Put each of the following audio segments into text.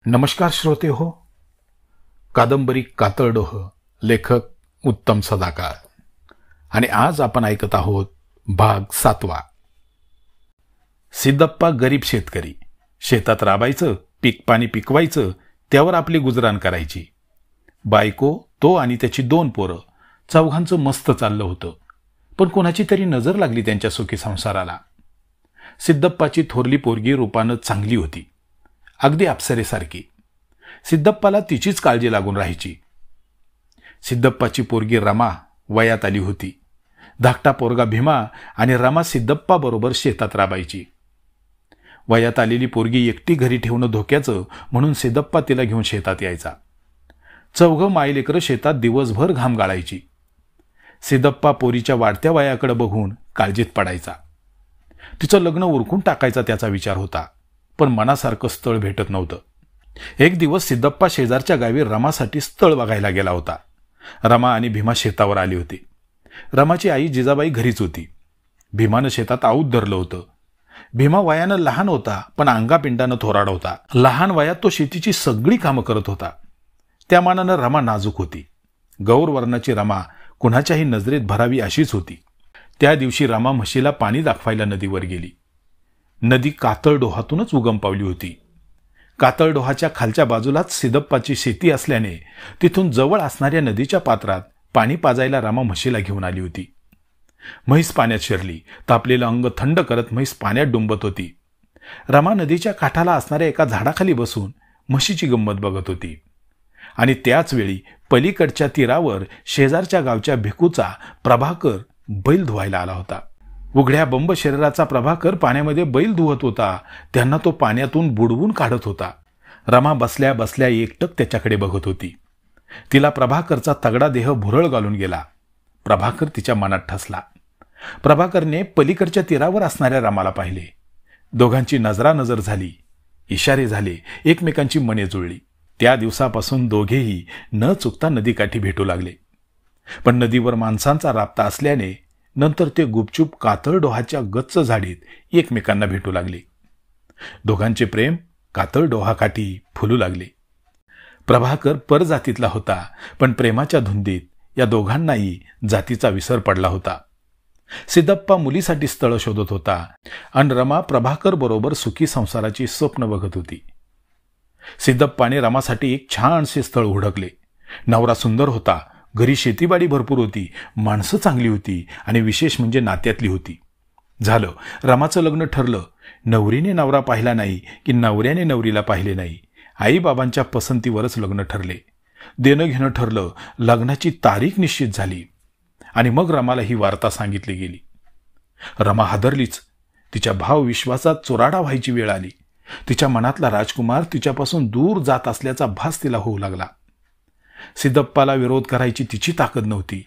नमस्कार श्रोते हो. कादंबरी कातळडोह, लेखक उत्तम सदाकार. आणि आज आपण ऐकत आहोत भाग 7. सिद्धप्पा गरीब शेतकरी. शेतात राबायचं, पीक पाणी पिकवायचं, त्यावर आपली गुजराण करायची. बायको, तो आणि त्याची 2 पोरं, चौघांचं मस्त चाललं होतं. पण कोणाची तरी नजर लागली त्यांच्या सुखी संसाराला. सिद्धप्पाची थोरली पोरगी रूपानं चांगली होती, अगदी अप्सरेसारखी. सिद्धप्पाला तिचीच काळजी लागून राहायची. सिद्धप्पाची पोरगी रमा वयात आली होती. धाकटा पोरगा भीमा आणि रमा सिद्धप्पा बरोबर शेतात राबायची. वयात आलेली पोरगी एकटी घरी ठेवणं धोक्याचं म्हणून सिद्धप्पा तिला घेऊन शेतात यायचा. चौघं मायलेकरं शेतात दिवसभर घाम गाळायची. सिद्धप्पा पोरीच्या वाढत्या वयाकडे बघून काळजीत पडायचा. तिचं लग्न उरकून टाकायचा त्याचा विचार होता, पण मनासारखं स्थळ भेटत नव्हतं. एक दिवस सिद्धप्पा शेजारच्या गावी रमासाठी स्थळ बघायला गेला होता. रमा आणि भीमा शेतावर आली होती. रमाची आई जिजाबाई घरीच होती. भीमानं शेतात आऊत धरलं होतं. भीमा वयानं लहान होता, पण अंगापिंडानं थोराड होता. लहान वयात तो शेतीची सगळी कामं करत होता. त्या मानानं रमा नाजूक होती. गौरवर्णाची रमा कुणाच्याही नजरेत भरावी अशीच होती. त्या दिवशी रमा म्हशीला पाणी दाखवायला नदीवर गेली. नदी कातळडोहातूनच उगम पावली होती. कातळडोहाच्या खालच्या बाजूलाच सिद्धप्पाची शेती असल्याने तिथून जवळ असणाऱ्या नदीच्या पात्रात पाणी पाजायला रमा म्हशीला घेऊन आली होती. म्हैस पाण्यात शिरली. तापलेलं अंग थंड करत म्हैस पाण्यात डुंबत होती. रमा नदीच्या काठाला असणाऱ्या एका झाडाखाली बसून म्हशीची गंमत बघत होती. आणि त्याच वेळी पलीकडच्या तीरावर शेजारच्या गावच्या भिकूचा प्रभाकर बैल धुवायला आला होता. उघड्या बंब शरीराचा प्रभाकर पाण्यामध्ये बैल धुवत होता. त्यांना तो पाण्यातून बुडवून काढत होता. रमा बसल्या बसल्या एकटक त्याच्याकडे बघत होती. तिला प्रभाकरचा तगडा देह भुरळ घालून गेला. प्रभाकर तिच्या मनात ठसला. प्रभाकरने पलीकडच्या तीरावर असणाऱ्या रमाला पाहिले. दोघांची नजरानजर झाली. इशारे झाले. एकमेकांची मने जुळली. त्या दिवसापासून दोघेही न चुकता नदीकाठी भेटू लागले. पण नदीवर माणसांचा राबता असल्याने नंतर ते गुपचूप कातळडोहाच्या गच्च झाडीत एकमेकांना भेटू लागले. दोघांचे प्रेम कातळडोहाकाठी फुलू लागले. प्रभाकर परजातीतला होता, पण प्रेमाच्या धुंदीत या दोघांनाही जातीचा विसर पडला होता. सिद्धप्पा मुलीसाठी स्थळ शोधत होता आणि रमा प्रभाकर बरोबर सुखी संसाराची स्वप्न बघत होती. सिद्धप्पाने रमासाठी एक छानसे स्थळ हुडकले. नवरा सुंदर होता, घरी शेतीबाडी भरपूर होती, माणसं चांगली होती आणि विशेष म्हणजे नात्यातली होती. झालं, रमाचं लग्न ठरलं. नवरीने नवरा पाहिला नाही की नवऱ्याने नवरीला पाहिले नाही. आईबाबांच्या पसंतीवरच लग्न ठरले. देणं घेणं ठरलं. लग्नाची तारीख निश्चित झाली आणि मग रमाला ही वार्ता सांगितली गेली. रमा हादरलीच. तिच्या भावविश्वासात चुराडा व्हायची वेळ आली. तिच्या मनातला राजकुमार तिच्यापासून दूर जात असल्याचा भास तिला होऊ लागला. सिद्धप्पाला विरोध करायची तिची ताकद नव्हती.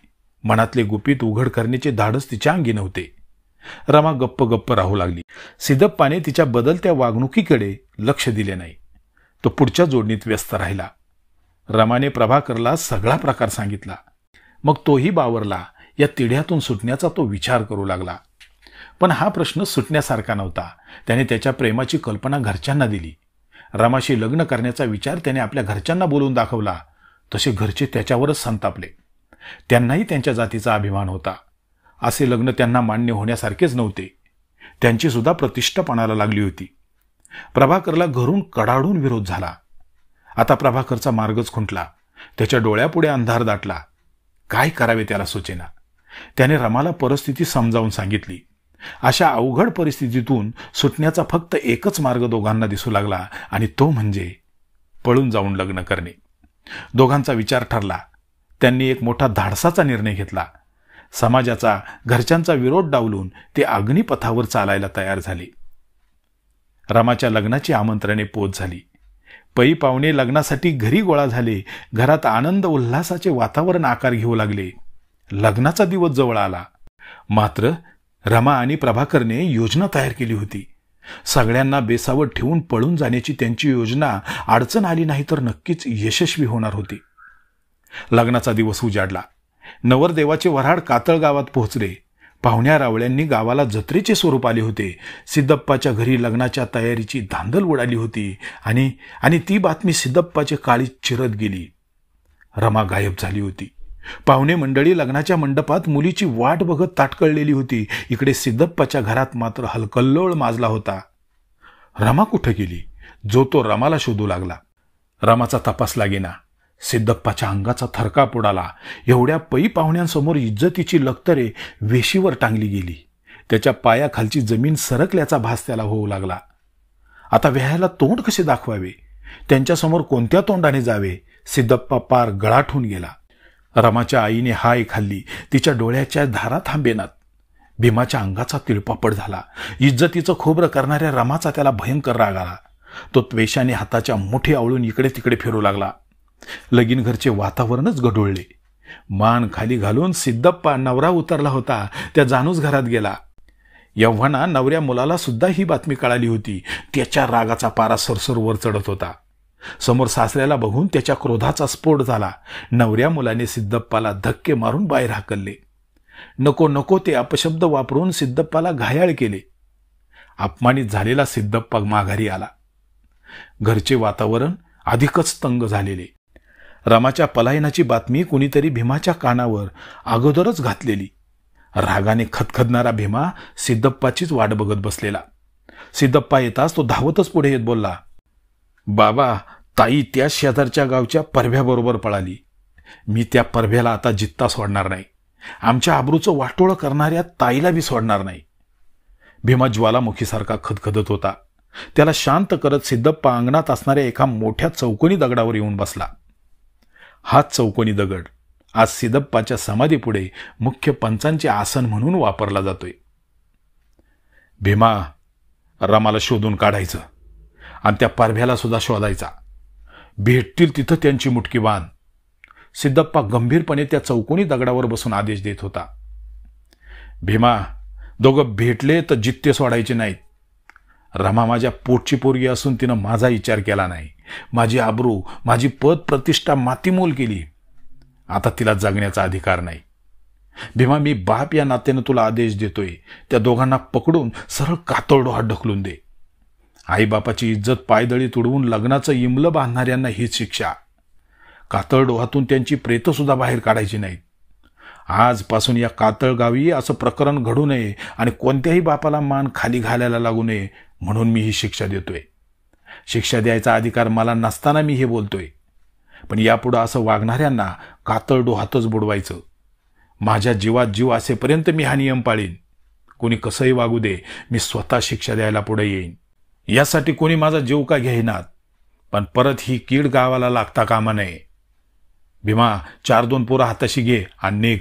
मनातले गुपित उघड करण्याचे धाडस तिच्या अंगी नव्हते. रमा गप्प गप्प राहू लागली. सिद्धप्पाने तिच्या बदलत्या वागणुकीकडे लक्ष दिले नाही. तो पुढच्या जोडणीत व्यस्त राहिला. रमाने प्रभाकरला सगळा प्रकार सांगितला. मग तोही बावरला. या तिढ्यातून सुटण्याचा तो विचार करू लागला. पण हा प्रश्न सुटण्यासारखा नव्हता. त्याने त्याच्या प्रेमाची कल्पना घरच्यांना दिली. रमाशी लग्न करण्याचा विचार त्याने आपल्या घरच्यांना बोलून दाखवला. तसे घरचे त्याच्यावरच संतापले. त्यांनाही त्यांच्या जातीचा अभिमान होता. असे लग्न त्यांना मान्य होण्यासारखेच नव्हते. त्यांची सुद्धा प्रतिष्ठा पणाला लागली होती. प्रभाकरला घरून कडाडून विरोध झाला. आता प्रभाकरचा मार्गच खुंटला. त्याच्या डोळ्यापुढे अंधार दाटला. काय करावे त्याला सुचेना. त्याने रमाला परिस्थिती समजावून सांगितली. अशा अवघड परिस्थितीतून सुटण्याचा फक्त एकच मार्ग दोघांना दिसू लागला आणि तो म्हणजे पळून जाऊन लग्न करणे. दोघांचा विचार ठरला. त्यांनी एक मोठा धाडसाचा निर्णय घेतला. समाजाचा, घरच्यांचा विरोध डावलून ते अग्निपथावर चालायला तयार झाले. रमाच्या लग्नाची आमंत्रणे पोच झाली. पै पाहुणे लग्नासाठी घरी गोळा झाले. घरात आनंद उल्हासाचे वातावरण आकार घेऊ लागले. लग्नाचा दिवस जवळ आला. मात्र रमा आणि प्रभाकरने योजना तयार केली होती. सगळ्यांना बेसावत ठेवून पळून जाण्याची त्यांची योजना अडचण आली नाही तर नक्कीच यशस्वी होणार होती. लग्नाचा दिवस उजाडला. नवरदेवाचे वऱ्हाड कातळ गावात पोहोचले. पाहुण्या रावळ्यांनी गावाला जत्रेचे स्वरूप आले होते. सिद्धप्पाच्या घरी लग्नाच्या तयारीची धांदल उडाली होती आणि ती बातमी सिद्धप्पाच्या काळीत चिरत गेली. रमा गायब झाली होती. पाहुणे मंडळी लग्नाच्या मंडपात मुलीची वाट बघत ताटकळलेली होती. इकडे सिद्धप्पाच्या घरात मात्र हलकल्लोळ माजला होता. रमा कुठं गेली? जो तो रमाला शोधू लागला. रमाचा तपास लागेना. सिद्धप्पाच्या अंगाचा थरकाप उडाला. एवढ्या पै पाहुण्यांसमोर इज्जतीची लक्तरे वेशीवर टांगली गेली. त्याच्या पायाखालची जमीन सरकल्याचा भास त्याला होऊ लागला. आता व्यायाला तोंड कसे दाखवावे? त्यांच्यासमोर कोणत्या तोंडाने जावे? सिद्धप्पा पार गळाठून गेला. रमाच्या आईने हाय खाल्ली. तिच्या डोळ्याच्या धारा थांबेनात. भीमाच्या अंगाचा तिळपापड झाला. इज्जतीचं खोबरं करणाऱ्या रमाचा त्याला भयंकर राग आला. तो त्वेषाने हाताच्या मुठी आवळून इकडे तिकडे फिरू लागला. लगीन घरचे वातावरणच गढूळले. मान खाली घालून सिद्धप्पा नवरा उतरला होता त्या जानूस घरात गेला. यव्हाना नवऱ्या मुलाला सुद्धा ही बातमी कळाली होती. त्याच्या रागाचा पारा सरसर वर चढत होता. समोर सासऱ्याला बघून त्याच्या क्रोधाचा स्फोट झाला. नवऱ्या मुलाने सिद्धप्पाला धक्के मारून बाहेर हाकलले. नको नको ते अपशब्द वापरून सिद्धप्पाला घायाळ केले. अपमानित झालेला सिद्धप्पा माघारी आला. घरचे वातावरण अधिकच तंग झालेले. रमाच्या पलायनाची बातमी कुणीतरी भीमाच्या कानावर अगोदरच घातलेली. रागाने खदखदणारा भीमा सिद्धप्पाचीच वाट बघत बसलेला. सिद्धप्पा येताच तो धावतच पुढे येत बोलला, बाबा, ताई त्या शेजारच्या गावच्या परभ्याबरोबर पळाली. मी त्या परभ्याला आता जित्ता सोडणार नाही. आमच्या आबरूचं वाटोळं करणाऱ्या ताईला बी सोडणार नाही. भीमा ज्वालामुखीसारखा खदखदत होता. त्याला शांत करत सिद्धप्पा अंगणात असणाऱ्या एका मोठ्या चौकोनी दगडावर येऊन बसला. हाच चौकोनी दगड आज सिद्धप्पाच्या समाधीपुढे मुख्य पंचांचे आसन म्हणून वापरला जातोय. भीमा, रमाला शोधून काढायचं आणि त्या परभ्याला सुद्धा शोधायचा. भेटतील तिथं त्यांची मुटकी बांध. सिद्धप्पा गंभीरपणे त्या चौकोनी दगडावर बसून आदेश देत होता. भीमा, दोघं भेटले तर जित्ते सोडायचे नाहीत. रमा माझ्या पोटची पोरगी असून तिनं माझा विचार केला नाही. माझी आबरू, माझी पद प्रतिष्ठा मातीमोल केली. आता तिला जगण्याचा अधिकार नाही. भीमा, मी बाप या नात्यानं तुला आदेश देतोय. त्या दोघांना पकडून सरळ कातळडोहात ढकलून दे. आईबापाची इज्जत पायदळी तुडवून लग्नाचं इमलं बांधणाऱ्यांना हीच शिक्षा. कातळडोहातून त्यांची प्रेतं सुद्धा बाहेर काढायची नाहीत. आजपासून या कातळगावी असं प्रकरण घडू नये आणि कोणत्याही बापाला मान खाली घालायला लागू नये म्हणून मी ही शिक्षा देतोय. शिक्षा द्यायचा अधिकार मला नसताना मी हे बोलतोय. पण यापुढं असं वागणाऱ्यांना कातळडोहातच बुडवायचं. माझ्या जीवात जीव असेपर्यंत मी हा नियम पाळीन. कोणी कसंही वागू दे, मी स्वतः शिक्षा द्यायला पुढे येईन. यासाठी कोणी माझा जीव का घेईनात, पण परत ही कीड गावाला लागता कामा नये. भीमा, 4-2 पोरं हाताशी घे आणि निघ.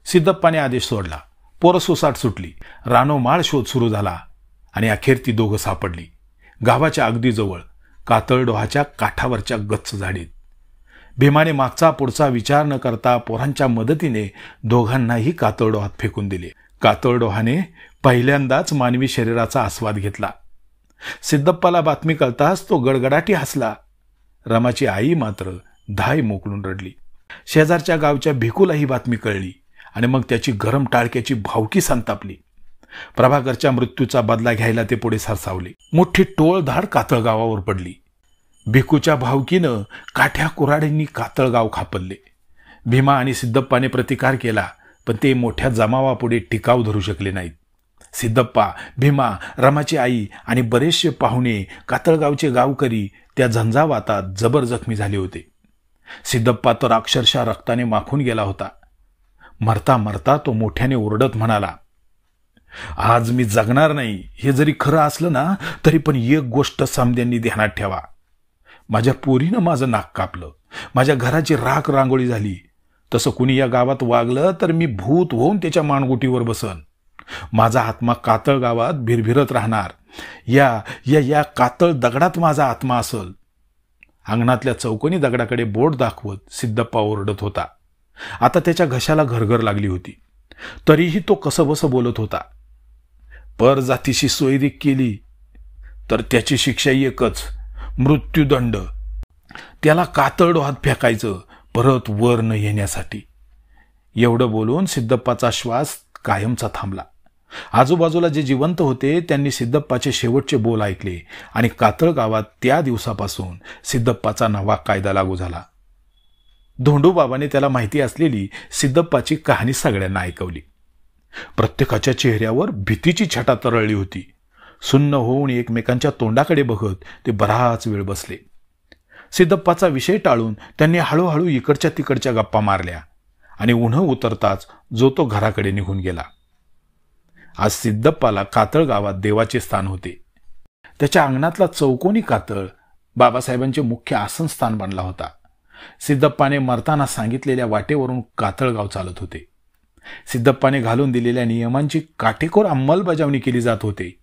सिद्धप्पाने आदेश सोडला. पोरं सुसाट सुटली. रानोमाळ शोध सुरू झाला आणि अखेर ती दोघं सापडली. गावाच्या अगदी जवळ कातळडोहाच्या काठावरच्या गच्च झाडीत. भीमाने मागचा पुढचा विचार न करता पोरांच्या मदतीने दोघांनाही कातळडोहात फेकून दिले. कातळडोहाने पहिल्यांदाच मानवी शरीराचा आस्वाद घेतला. सिद्धप्पाला बातमी कळताच तो गडगडाटी हसला. रमाची आई मात्र धाय मोकळून रडली. शेजारच्या गावच्या भिकूला ही बातमी कळली आणि मग त्याची गरम टाळक्याची भावकी संतापली. प्रभाकरच्या मृत्यूचा बदला घ्यायला ते पुढे सरसावले. मोठी टोळधाड कातळगावावर पडली. भिकूच्या भावकीनं काठ्या कुऱ्हाडींनी कातळगाव खापरले. भीमा आणि सिद्धप्पाने प्रतिकार केला, पण ते मोठ्या जमावापुढे टिकाव धरू शकले नाहीत. सिद्धप्पा, भीमा, रमाची आई आणि बरेचसे पाहुणे, कातळगावचे गावकरी त्या झंझावातात जबर जखमी झाले होते. सिद्धप्पा तर अक्षरशः रक्ताने माखून गेला होता. मरता मरता तो मोठ्याने ओरडत म्हणाला, आज मी जगणार नाही. हे जरी खरं असलं ना तरी पण एक गोष्ट समद्यांनी ध्यानात ठेवा. माझ्या पोरीनं माझं नाक कापलं. माझ्या घराची राख रांगोळी झाली. तसं कुणी या गावात वागलं तर मी भूत होऊन त्याच्या मानगुटीवर बसन. माझा आत्मा कातळ गावात भिरभिरत राहणार. या कातळ दगडात माझा आत्मा असल. अंगणातल्या चौकोनी दगडाकडे बोट दाखवत सिद्धप्पा ओरडत होता. आता त्याच्या घशाला घरघर लागली होती. तरीही तो कसंबसं बोलत होता. पर जातीशी सोयरीक केली तर त्याची शिक्षा एकच, मृत्यूदंड. त्याला कातळडोहात फेकायचं, परत वर न येण्यासाठी. एवढं बोलून सिद्धप्पाचा श्वास कायमचा थांबला. आजूबाजूला जे जिवंत होते त्यांनी सिद्धप्पाचे शेवटचे बोल ऐकले आणि कातळ गावात त्या दिवसापासून सिद्धप्पाचा नवा कायदा लागू झाला. धोंडूबाबाने त्याला माहिती असलेली सिद्धप्पाची कहाणी सगळ्यांना ऐकवली. प्रत्येकाच्या चेहऱ्यावर भीतीची छटा तरळली होती. सुन्न होऊन एकमेकांच्या तोंडाकडे बघत ते बराच वेळ बसले. सिद्धप्पाचा विषय टाळून त्यांनी हळूहळू इकडच्या तिकडच्या गप्पा मारल्या आणि उन्हं उतरताच जो तो घराकडे निघून गेला. आज सिद्धप्पाला कातळ गावात देवाचे स्थान होते. त्याच्या अंगणातला चौकोनी कातळ बाबासाहेबांचे मुख्य आसनस्थान बनला होता. सिद्धप्पाने मरताना सांगितलेल्या वाटेवरून कातळगाव चालत होते. सिद्धप्पाने घालून दिलेल्या नियमांची काटेकोर अंमलबजावणी केली जात होते.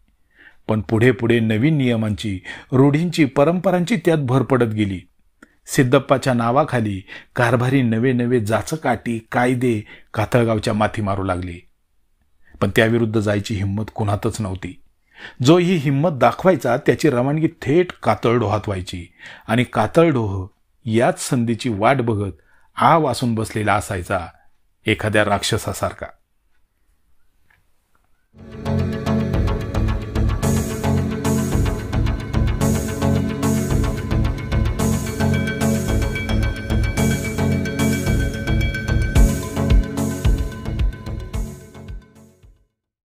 पण पुढे पुढे नवीन नियमांची, रूढींची, परंपरांची त्यात भर पडत गेली. सिद्धप्पाच्या नावाखाली कारभारी नवे नवे जाचकाटी, कायदे कातळगावच्या माथी मारू लागले. पण त्याविरुद्ध जायची हिंमत कुणातच नव्हती. जो ही हिंमत दाखवायचा त्याची रवानगी थेट कातळडोहात व्हायची आणि कातळडोह याच संधीची वाट बघत आ वासून बसलेला असायचा एखाद्या राक्षसासारखा.